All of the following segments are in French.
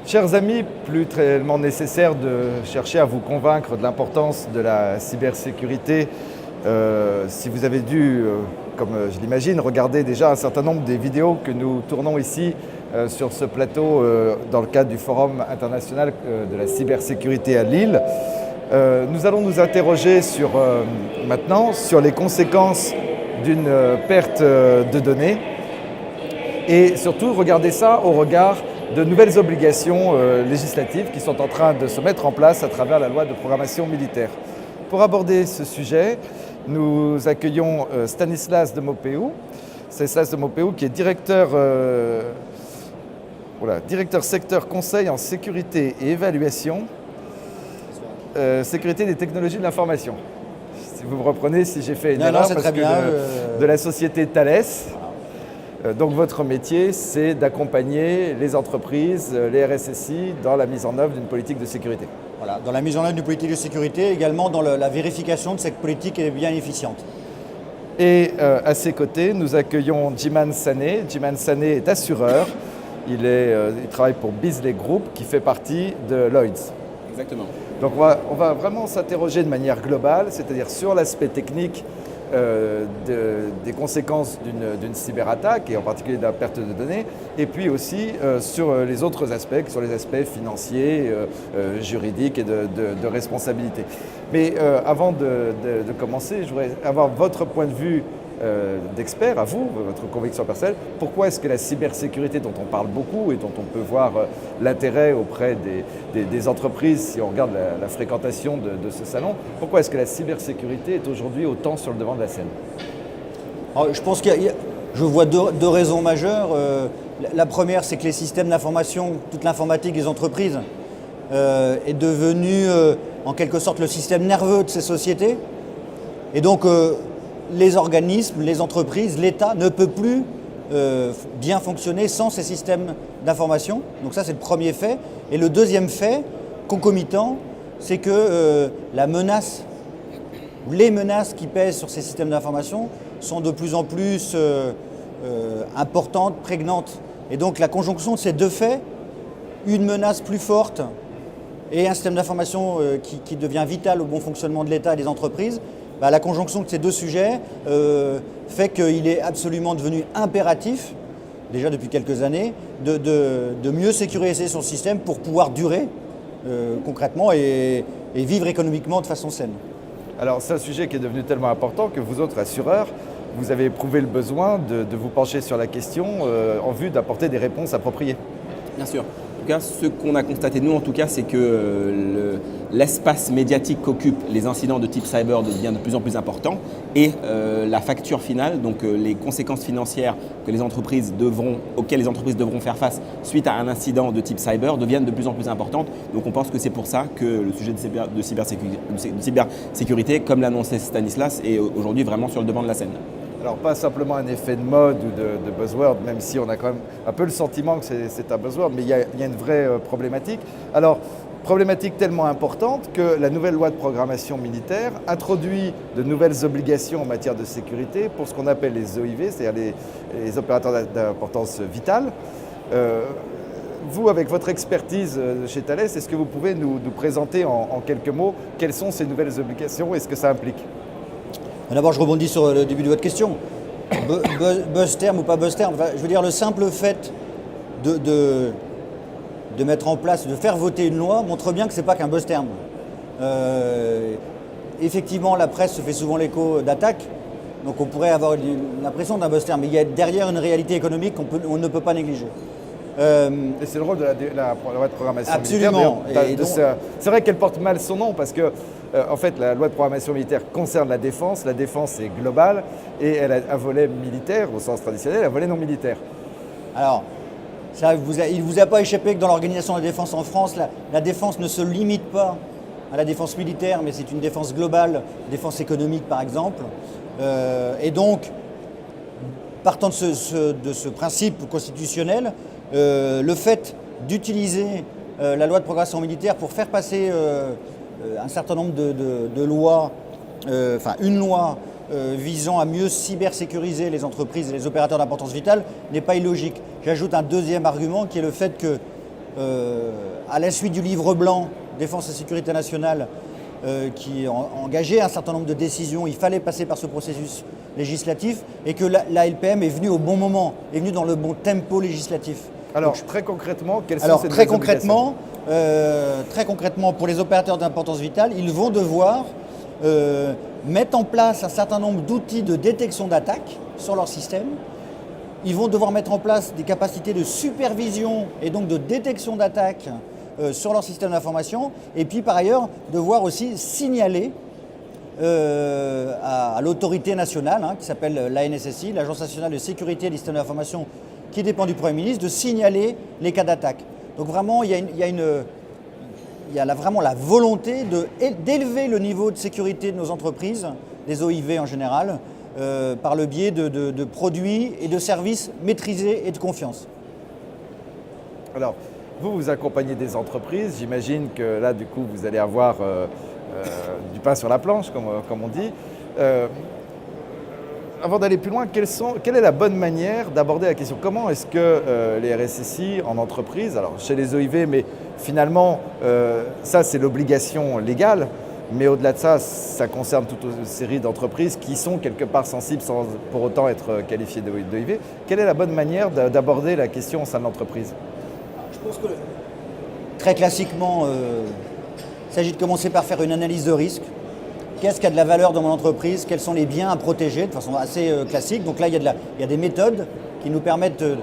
Chers amis, plus tellement nécessaire de chercher à vous convaincre de l'importance de la cybersécurité. Si vous avez dû, comme je l'imagine, regarder déjà un certain nombre des vidéos que nous tournons ici sur ce plateau dans le cadre du Forum international de la cybersécurité à Lille, nous allons nous interroger maintenant sur les conséquences d'une perte de données et surtout regarder ça au regard de nouvelles obligations législatives qui sont en train de se mettre en place à travers la loi de programmation militaire. Pour aborder ce sujet, nous accueillons Stanislas Demopéou. Stanislas Demopéou qui est directeur secteur conseil en sécurité et évaluation, sécurité des technologies de l'information. Si vous me reprenez si j'ai fait une erreur, c'est très bien. De la société Thales. Donc votre métier, c'est d'accompagner les entreprises, les RSSI, dans la mise en œuvre d'une politique de sécurité. Voilà, dans la mise en œuvre d'une politique de sécurité, également dans la vérification de cette politique est bien efficiente. Et à ses côtés, nous accueillons Djiman Sané. Djiman Sané est assureur. Il travaille pour Beazley Group, qui fait partie de Lloyds. Exactement. Donc on va vraiment s'interroger de manière globale, c'est-à-dire sur l'aspect technique des conséquences d'une cyberattaque, et en particulier de la perte de données, et puis aussi sur les autres aspects, sur les aspects financiers, juridiques et de responsabilité. Mais avant de commencer, je voudrais avoir votre point de vue d'expert, à vous, votre conviction personnelle. Pourquoi est-ce que la cybersécurité, dont on parle beaucoup et dont on peut voir l'intérêt auprès des entreprises, si on regarde la fréquentation de ce salon, pourquoi est-ce que la cybersécurité est aujourd'hui autant sur le devant de la scène? Alors, je pense je vois deux raisons majeures. La première, c'est que les systèmes d'information, toute l'informatique des entreprises est devenue en quelque sorte le système nerveux de ces sociétés. Et donc, les organismes, les entreprises, l'État ne peut plus bien fonctionner sans ces systèmes d'information. Donc ça, c'est le premier fait. Et le deuxième fait, concomitant, c'est que la menace, ou les menaces qui pèsent sur ces systèmes d'information sont de plus en plus importantes, prégnantes. Et donc la conjonction de ces deux faits, une menace plus forte et un système d'information qui devient vital au bon fonctionnement de l'État et des entreprises, la conjonction de ces deux sujets fait qu'il est absolument devenu impératif, déjà depuis quelques années, de mieux sécuriser son système pour pouvoir durer concrètement et vivre économiquement de façon saine. Alors c'est un sujet qui est devenu tellement important que vous autres assureurs, vous avez éprouvé le besoin de vous pencher sur la question en vue d'apporter des réponses appropriées. Bien sûr. En tout cas, ce qu'on a constaté, nous, en tout cas, c'est que l'espace médiatique qu'occupent les incidents de type cyber devient de plus en plus important et la facture finale, donc les conséquences financières auxquelles les entreprises devront faire face suite à un incident de type cyber deviennent de plus en plus importantes. Donc on pense que c'est pour ça que le sujet de cybersécurité, comme l'annonçait Stanislas, est aujourd'hui vraiment sur le devant de la scène. Alors pas simplement un effet de mode ou de buzzword, même si on a quand même un peu le sentiment que c'est un buzzword, mais il y a une vraie problématique. Alors, problématique tellement importante que la nouvelle loi de programmation militaire introduit de nouvelles obligations en matière de sécurité pour ce qu'on appelle les OIV, c'est-à-dire les opérateurs d'importance vitale. Vous, avec votre expertise chez Thales, est-ce que vous pouvez nous présenter en quelques mots quelles sont ces nouvelles obligations et ce que ça implique ? D'abord, je rebondis sur le début de votre question. Buzz terme ou pas buzz terme, je veux dire, le simple fait de mettre en place, de faire voter une loi montre bien que ce n'est pas qu'un buzz terme. Effectivement, la presse se fait souvent l'écho d'attaques, donc on pourrait avoir l'impression d'un buzz terme, mais il y a derrière une réalité économique qu'on ne peut pas négliger. Et c'est le rôle de la loi de programmation absolument. militaire. C'est vrai qu'elle porte mal son nom parce que en fait, la loi de programmation militaire concerne la défense. La défense est globale et elle a un volet militaire au sens traditionnel, un volet non militaire. Alors, il ne vous a pas échappé que dans l'organisation de la défense en France, la défense ne se limite pas à la défense militaire, mais c'est une défense globale, défense économique par exemple. Et donc, partant de ce principe constitutionnel, le fait d'utiliser la loi de programmation militaire pour faire passer un certain nombre de lois, une loi visant à mieux cybersécuriser les entreprises et les opérateurs d'importance vitale n'est pas illogique. J'ajoute un deuxième argument qui est le fait que à la suite du livre blanc Défense et sécurité nationale, qui engageait un certain nombre de décisions, il fallait passer par ce processus législatif et que la LPM est venue au bon moment, est venue dans le bon tempo législatif. Alors, très concrètement, quelles sont ces nouvelles obligations ? Très concrètement, pour les opérateurs d'importance vitale, ils vont devoir mettre en place un certain nombre d'outils de détection d'attaques sur leur système. Ils vont devoir mettre en place des capacités de supervision et donc de détection d'attaques sur leur système d'information. Et puis par ailleurs, devoir aussi signaler à l'autorité nationale, qui s'appelle l'ANSSI, l'Agence nationale de sécurité des systèmes d'information, qui dépend du Premier ministre, de signaler les cas d'attaque. Donc vraiment, il y a vraiment la volonté d'élever le niveau de sécurité de nos entreprises, des OIV en général, par le biais de produits et de services maîtrisés et de confiance. Alors, vous accompagnez des entreprises, j'imagine que là, du coup, vous allez avoir du pain sur la planche, comme on dit. Avant d'aller plus loin, quelle est la bonne manière d'aborder la question ? Comment est-ce que les RSSI en entreprise, alors chez les OIV, mais finalement, ça c'est l'obligation légale, mais au-delà de ça, ça concerne toute une série d'entreprises qui sont quelque part sensibles sans pour autant être qualifiées d'OIV. Quelle est la bonne manière d'aborder la question au sein de l'entreprise ? Je pense que très classiquement, il s'agit de commencer par faire une analyse de risque. Qu'est-ce qui a de la valeur dans mon entreprise? Quels sont les biens à protéger de façon assez classique? Donc là, il y a des méthodes qui nous permettent de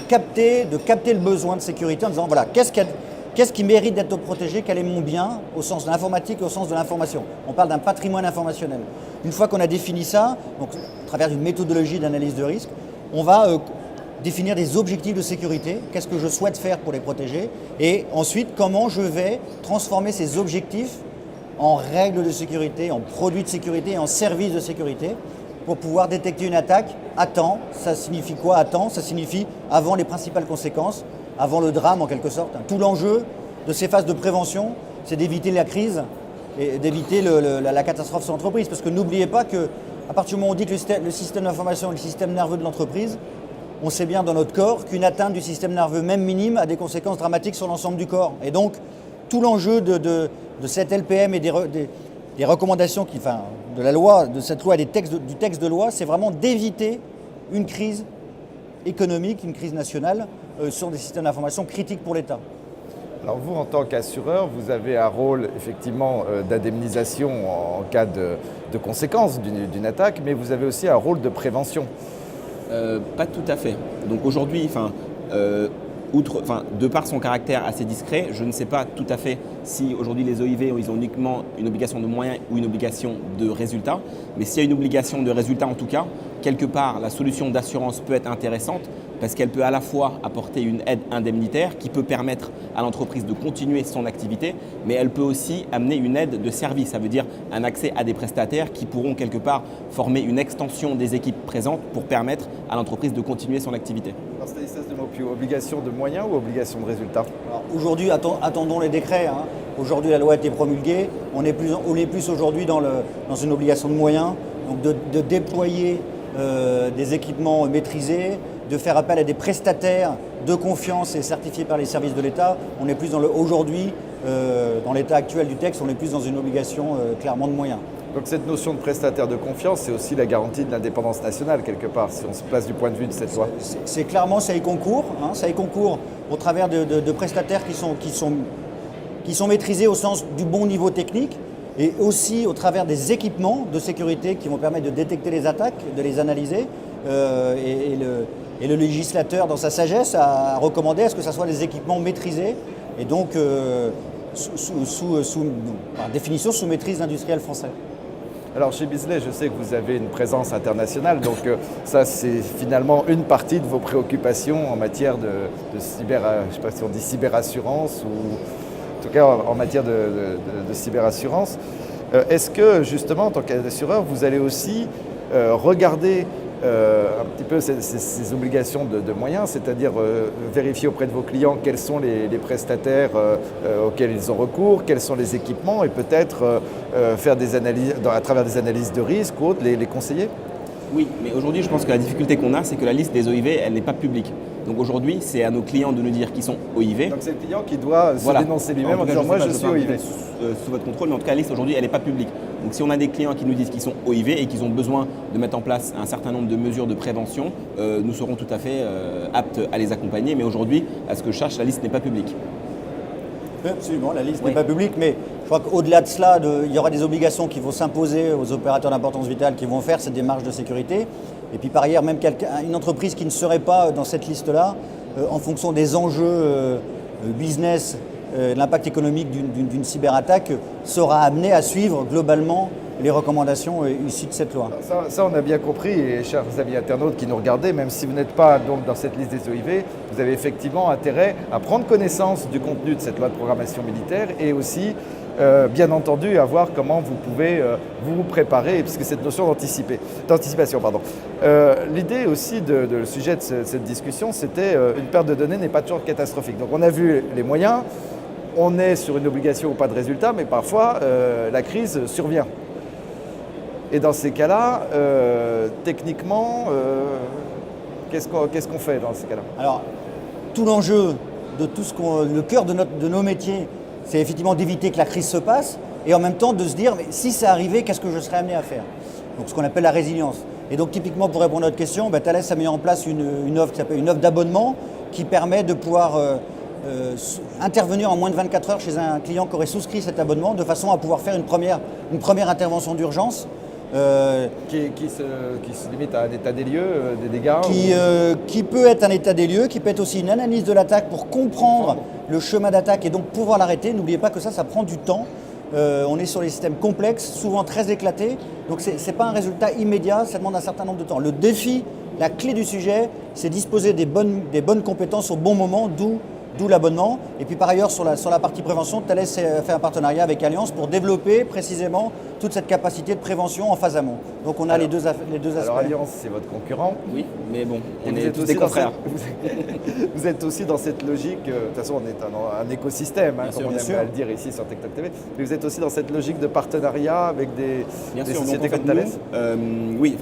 capter le besoin de sécurité en disant voilà, qu'est-ce qui mérite d'être protégé? Quel est mon bien au sens de l'informatique et au sens de l'information? On parle d'un patrimoine informationnel. Une fois qu'on a défini ça, donc à travers une méthodologie d'analyse de risque, on va définir des objectifs de sécurité. Qu'est-ce que je souhaite faire pour les protéger? Et ensuite, comment je vais transformer ces objectifs en règles de sécurité, en produits de sécurité et en services de sécurité pour pouvoir détecter une attaque à temps. Ça signifie quoi à temps? Ça signifie avant les principales conséquences, avant le drame en quelque sorte. Tout l'enjeu de ces phases de prévention, c'est d'éviter la crise et d'éviter la catastrophe sur l'entreprise. Parce que n'oubliez pas qu'à partir du moment où on dit que le système d'information est le système nerveux de l'entreprise, on sait bien dans notre corps qu'une atteinte du système nerveux, même minime, a des conséquences dramatiques sur l'ensemble du corps. Et donc, tout l'enjeu de cette LPM et des recommandations de la loi, de cette loi et du texte de loi, c'est vraiment d'éviter une crise économique, une crise nationale sur des systèmes d'information critiques pour l'État. Alors vous, en tant qu'assureur, vous avez un rôle effectivement d'indemnisation en cas de conséquences d'une attaque, mais vous avez aussi un rôle de prévention. Pas tout à fait. Donc aujourd'hui, de par son caractère assez discret, je ne sais pas tout à fait si aujourd'hui les OIV ils ont uniquement une obligation de moyens ou une obligation de résultat. Mais s'il y a une obligation de résultat en tout cas, quelque part la solution d'assurance peut être intéressante parce qu'elle peut à la fois apporter une aide indemnitaire qui peut permettre à l'entreprise de continuer son activité, mais elle peut aussi amener une aide de service, ça veut dire un accès à des prestataires qui pourront quelque part former une extension des équipes présentes pour permettre à l'entreprise de continuer son activité. Alors Stanislas Demopiou, obligation de moyens ou obligation de résultat? Aujourd'hui, attendons les décrets. Aujourd'hui, la loi a été promulguée. On est plus aujourd'hui dans une obligation de moyens, donc de déployer des équipements maîtrisés, de faire appel à des prestataires de confiance et certifiés par les services de l'État. On est plus aujourd'hui, dans l'état actuel du texte, on est plus dans une obligation clairement de moyens. Donc cette notion de prestataire de confiance, c'est aussi la garantie de l'indépendance nationale quelque part, si on se place du point de vue de cette loi. C'est clairement, ça y concourt. Ça y concourt au travers de prestataires qui sont maîtrisés au sens du bon niveau technique et aussi au travers des équipements de sécurité qui vont permettre de détecter les attaques, de les analyser. Et le législateur, dans sa sagesse, a recommandé à ce que ce soit des équipements maîtrisés et donc par définition sous maîtrise d'industriels français. Alors chez Beazley, je sais que vous avez une présence internationale, donc ça c'est finalement une partie de vos préoccupations en matière de cyber, je ne sais pas si on dit cyberassurance ou en tout cas en matière de cyberassurance. Est-ce que justement en tant qu'assureur, vous allez aussi regarder un petit peu ces obligations de moyens, c'est-à-dire vérifier auprès de vos clients quels sont les prestataires auxquels ils ont recours, quels sont les équipements et peut-être faire des analyses, à travers des analyses de risque ou autres, les conseiller? Oui, mais aujourd'hui je pense que la difficulté qu'on a, c'est que la liste des OIV, elle n'est pas publique. Donc aujourd'hui, c'est à nos clients de nous dire qu'ils sont OIV. Donc c'est le client qui doit Voilà. se dénoncer lui-même en disant moi je suis OIV. Sous votre contrôle, mais en tout cas la liste aujourd'hui elle n'est pas publique. Donc si on a des clients qui nous disent qu'ils sont OIV et qu'ils ont besoin de mettre en place un certain nombre de mesures de prévention, nous serons tout à fait aptes à les accompagner. Mais aujourd'hui, à ce que je cherche, la liste n'est pas publique. Absolument, la liste n'est pas publique, mais je crois qu'au-delà de cela, il y aura des obligations qui vont s'imposer aux opérateurs d'importance vitale qui vont faire cette démarche de sécurité. Et puis par ailleurs, même une entreprise qui ne serait pas dans cette liste-là, en fonction des enjeux business, l'impact économique d'une cyberattaque, sera amenée à suivre globalement les recommandations issues de cette loi. Ça, on a bien compris, et chers amis internautes qui nous regardez, même si vous n'êtes pas donc dans cette liste des OIV, vous avez effectivement intérêt à prendre connaissance du contenu de cette loi de programmation militaire et aussi, bien entendu, à voir comment vous pouvez vous préparer, puisque cette notion d'anticipation. L'idée aussi le sujet de cette discussion, c'était une perte de données n'est pas toujours catastrophique. Donc on a vu les moyens, on est sur une obligation ou pas de résultat, mais parfois la crise survient. Et dans ces cas-là, techniquement, qu'est-ce qu'on fait dans ces cas-là? Alors, tout l'enjeu de tout le cœur de nos métiers, c'est effectivement d'éviter que la crise se passe et en même temps de se dire, mais si ça arrivait, qu'est-ce que je serais amené à faire? Donc, ce qu'on appelle la résilience. Et donc, typiquement, pour répondre à votre question, Thales a mis en place une offre qui s'appelle une offre d'abonnement qui permet de pouvoir intervenir en moins de 24 heures chez un client qui aurait souscrit cet abonnement de façon à pouvoir faire une première intervention d'urgence. Qui se limite à un état des lieux, des dégâts qui peut être un état des lieux, qui peut être aussi une analyse de l'attaque pour comprendre le chemin d'attaque et donc pouvoir l'arrêter. N'oubliez pas que ça prend du temps. On est sur des systèmes complexes, souvent très éclatés. Donc ce n'est pas un résultat immédiat, ça demande un certain nombre de temps. Le défi, la clé du sujet, c'est disposer des bonnes compétences au bon moment, d'où l'abonnement. Et puis par ailleurs, sur la partie prévention, Thales fait un partenariat avec Allianz pour développer précisément toute cette capacité de prévention en phase amont. Donc on a les deux aspects. Alors Allianz, c'est votre concurrent. Oui, mais bon, Et on est tous des confrères. Vous êtes aussi dans cette logique, de toute façon on est un écosystème, comme on aime le dire ici sur TechTalk TV, mais vous êtes aussi dans cette logique de partenariat avec des sociétés comme Thales. Oui,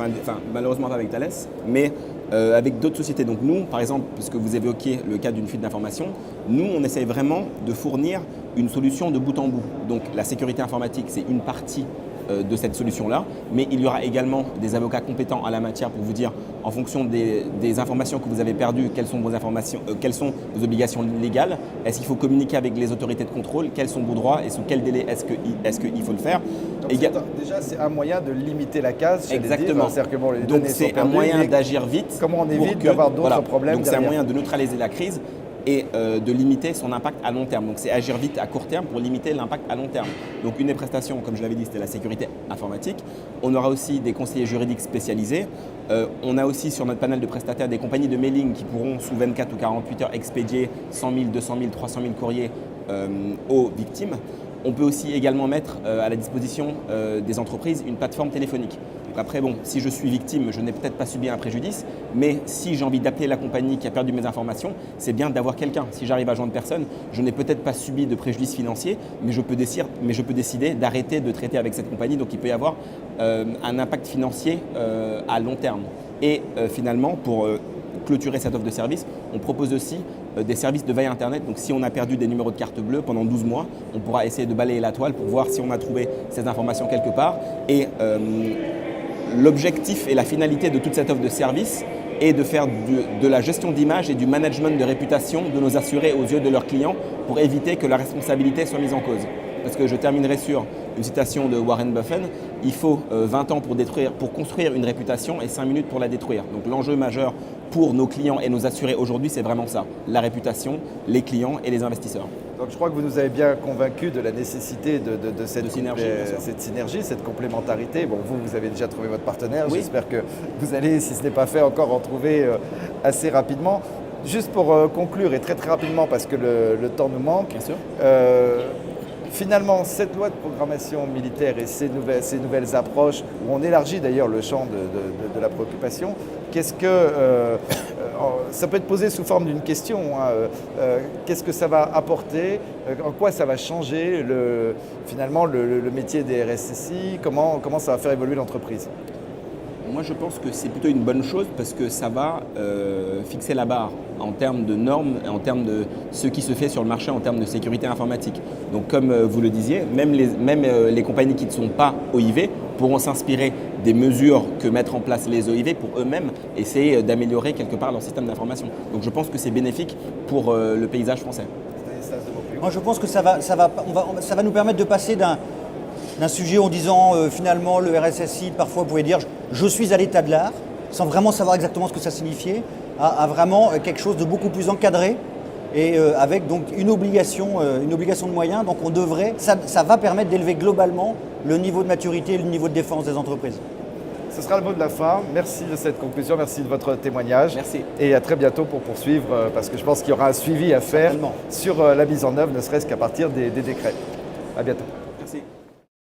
malheureusement pas avec Thales, mais avec d'autres sociétés. Donc nous, par exemple, puisque vous évoquiez le cas d'une fuite d'information, nous on essaye vraiment de fournir une solution de bout en bout. Donc la sécurité informatique, c'est une partie de cette solution-là, mais il y aura également des avocats compétents à la matière pour vous dire, en fonction des informations que vous avez perdues, quelles sont vos informations, quelles sont vos obligations légales, est-ce qu'il faut communiquer avec les autorités de contrôle, quels sont vos droits et sous quel délai est-ce qu'il faut le faire. Donc déjà, c'est un moyen de limiter la casse. Exactement. Donc c'est un moyen d'agir vite. Comment on évite d'avoir d'autres problèmes Donc c'est un moyen de neutraliser la crise et de limiter son impact à long terme. Donc c'est agir vite à court terme pour limiter l'impact à long terme. Donc une des prestations, comme je l'avais dit, c'était la sécurité informatique. On aura aussi des conseillers juridiques spécialisés. On a aussi sur notre panel de prestataires des compagnies de mailing qui pourront sous 24 ou 48 heures expédier 100 000, 200 000, 300 000 courriers aux victimes. On peut aussi également mettre à la disposition des entreprises une plateforme téléphonique. Donc après, si je suis victime, je n'ai peut-être pas subi un préjudice, mais si j'ai envie d'appeler la compagnie qui a perdu mes informations, c'est bien d'avoir quelqu'un. Si j'arrive à joindre personne, je n'ai peut-être pas subi de préjudice financier, mais je peux décider d'arrêter de traiter avec cette compagnie. Donc il peut y avoir un impact financier à long terme. Et finalement, pour clôturer cette offre de service, on propose aussi des services de veille Internet. Donc si on a perdu des numéros de carte bleue pendant 12 mois, on pourra essayer de balayer la toile pour voir si on a trouvé ces informations quelque part. Et l'objectif et la finalité de toute cette offre de service est de faire de la gestion d'image et du management de réputation de nos assurés aux yeux de leurs clients pour éviter que la responsabilité soit mise en cause. Parce que je terminerai sur une citation de Warren Buffett, il faut 20 ans pour construire une réputation et 5 minutes pour la détruire. Donc l'enjeu majeur pour nos clients et nos assurés aujourd'hui, c'est vraiment ça, la réputation, les clients et les investisseurs. Donc je crois que vous nous avez bien convaincus de la nécessité de cette synergie, cette complémentarité. Vous avez déjà trouvé votre partenaire, oui. J'espère que vous allez, si ce n'est pas fait, encore en trouver assez rapidement. Juste pour conclure et très très rapidement parce que le temps nous manque. Bien sûr. Finalement, cette loi de programmation militaire et ces nouvelles approches, où on élargit d'ailleurs le champ de la préoccupation, ça peut être posé sous forme d'une question. Qu'est-ce que ça va apporter? En quoi ça va changer finalement le métier des RSSI? Comment ça va faire évoluer l'entreprise? Moi, je pense que c'est plutôt une bonne chose parce que ça va fixer la barre en termes de normes et en termes de ce qui se fait sur le marché en termes de sécurité informatique. Donc, comme vous le disiez, même les compagnies qui ne sont pas OIV pourront s'inspirer des mesures que mettent en place les OIV pour eux-mêmes essayer d'améliorer quelque part leur système d'information. Donc, je pense que c'est bénéfique pour le paysage français. Moi, je pense que ça va nous permettre de passer d'un sujet en disant finalement le RSSI, parfois vous pouvez dire je suis à l'état de l'art, sans vraiment savoir exactement ce que ça signifiait, à vraiment quelque chose de beaucoup plus encadré et avec donc une obligation de moyens. Donc ça va permettre d'élever globalement le niveau de maturité et le niveau de défense des entreprises. Ce sera le mot de la fin. Merci de cette conclusion, merci de votre témoignage. Merci. Et à très bientôt pour poursuivre, parce que je pense qu'il y aura un suivi à faire sur la mise en œuvre, ne serait-ce qu'à partir des décrets. À bientôt. Merci.